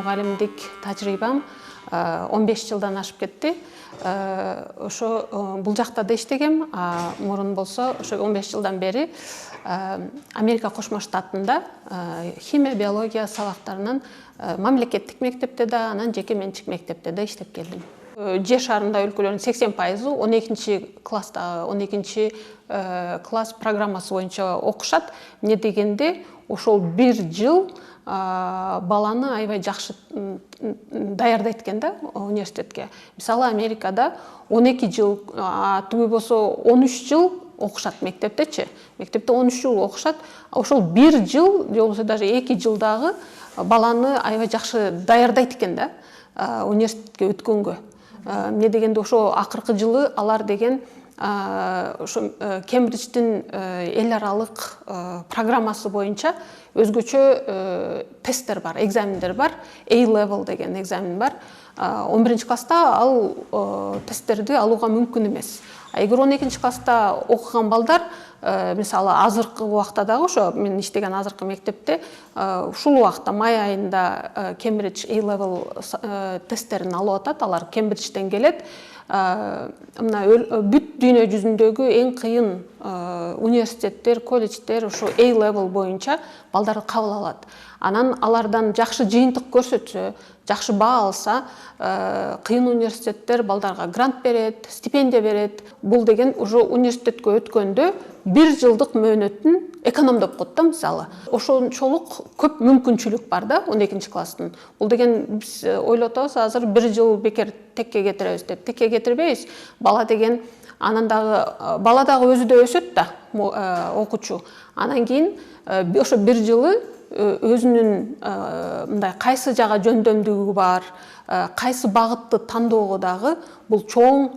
мугалимдик тажрыйбам 15 жылдан ашып кетти. Ошо бул жакта да иштегем, мурун болсо ошо 15 жылдан бери Америка Кошмо Штатында химия, биология сабактарынан мамлекеттик мектепте да, анан жеке менчик мектепте да иштеп келдим. Жер шарында өлкөлөрдүн 80%-ы 12-класста 12-класс программасы боюнча окушат. Эмне дегенде, ошол бир жыл баланы аябай жакшы даярдайт экен да университетке. Мисалы Америкада 12 жыл, тугу болсо 13 жыл окушат мектептечи. Мектепте 13 жыл окушат. Ошол бир жыл, же болбосо даже 2 жылдагы баланы аябай жакшы даярдайт экен да университетке өткөнгө. Эмне дегенде, ошо акыркы жылы алар деген ошо Кембридждин эл аралык программасы боюнча өзгөчө тесттер бар, экзамендер бар. A-level деген экзамен бар. 11-класста ал тесттерди алууга мүмкүн эмес. Эгер 12-класста окуган балдар, мисалы азыркы убакта дагы ошо мен иштеген азыркы мектепте ушул убакта май айында Кембридж A-level тесттерин алып атат. Алар Кембриджден келет. Мына бүт дүйнө жүзүндөгү эң кыйын университеттер, колледждер ошо A-level боюнча балдарды кабыл алат. Анан алардан жакшы жыйынтык көрсөтсө, жакшы баа алса, кыйын университеттер балдарга грант берет, стипендия берет. Бул деген уже университетке өткөндө бир жылдык мөөнөтүн экономдоп коет да, мисалы. Ошончолук көп мүмкүнчүлүк бар да 12-класстын. Бул деген биз ойлотобуз, азыр бир жыл бекер текке кетиребиз деп. Текке кетирбейбиз. Бала деген анан дагы бала дагы өзү да өсөт да, окуучу. Анан кийин ошо бир жылы өзүнүн мындай кайсы жага жөндөмдүгү бар, кайсы багытты тандоого дагы бул чоң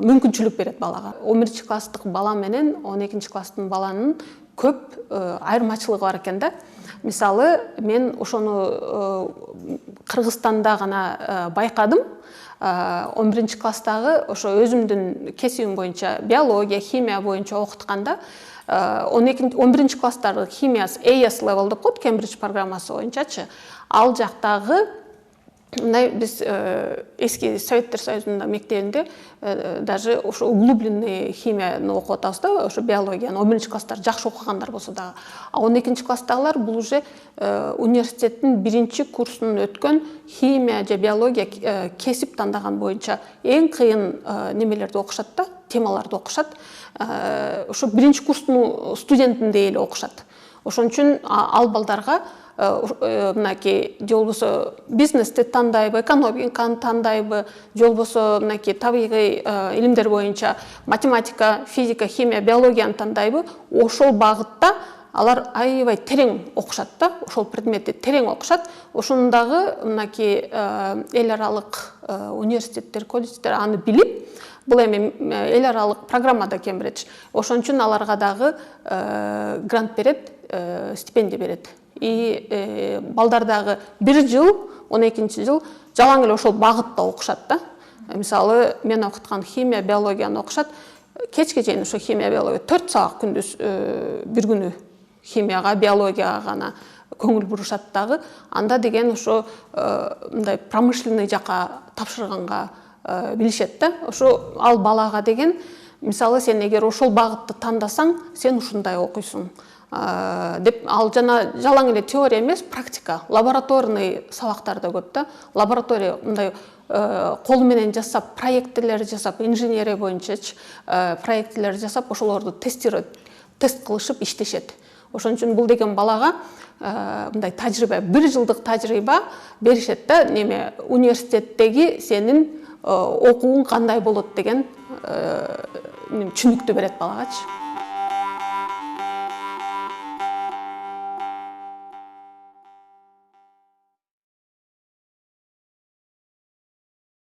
мүмкүнчүлүк берет балага. 11-класстык бала менен 12-класстын баланын көп айырмачылыгы бар экен да. Мисалы, мен ошону Кыргызстанда гана байкадым. 11-класстагы ошо өзүмдүн кесибим боюнча биология, химия боюнча окутканда 11-класстагы химиясы AS level деп коет, Кембридж программасы боюнчачы. Ал жактагы мындай биз эски Советтер Союзунда мектебинде даже ошо углубленный химияны окуп атабыз да, ошо биологияны 11-класстар жакшы окугандар болсо дагы. А 12-класстагылар бул уже университеттин биринчи курсун өткөн химия же биология кесип тандаган боюнча эң кыйын немелерди окушат да, темаларды окушат. Ошо биринчи курстун студентиндей эле окушат. Ошон үчүн ал балдарга мынакей же болбосо бизнести тандайбы, экономиканы тандайбы, же болбосо мынакей табигый илимдер боюнча математика, физика, химия, биологияны тандайбы, ошол багытта алар аябай терең окушат да, ошол предметти терең окушат. Ошондагы мынакей эл аралык университеттер, колледждер аны билип, бул эми эл аралык программада Кембридж. Ошон үчүн аларга дагы грант берет, стипендия берет. И балдардагы бир жыл, 12-чи жыл жалаң эле ошол багытта окушат да. Мисалы, мен окуткан химия, биологияны окушат. Кечке чейин ошо химия, биология 4 саат күндүз бир күнү химияга, биологияга гана көңүл бурушат дагы. Анда деген ошо мындай промышленный жака тапшырганга билишет да. Ошо ал балага деген, мисалы, сен эгер ошол багытты тандасаң, сен ушундай окуйсуң деп, ал жана жалаң эле теория эмес, практика, лабораторный сабактар да көп да. Лаборатория мындай кол менен жасап, проекттер жасап, инженерия боюнчачы проекттер жасап, ошолорду тест кылышып иштешет. Ошон үчүн бул деген балага мындай тажрыйба, бир жылдык тажрыйба беришет да, неме университеттеги сенин окууң кандай болот деген түшүнүктү берет балагачы.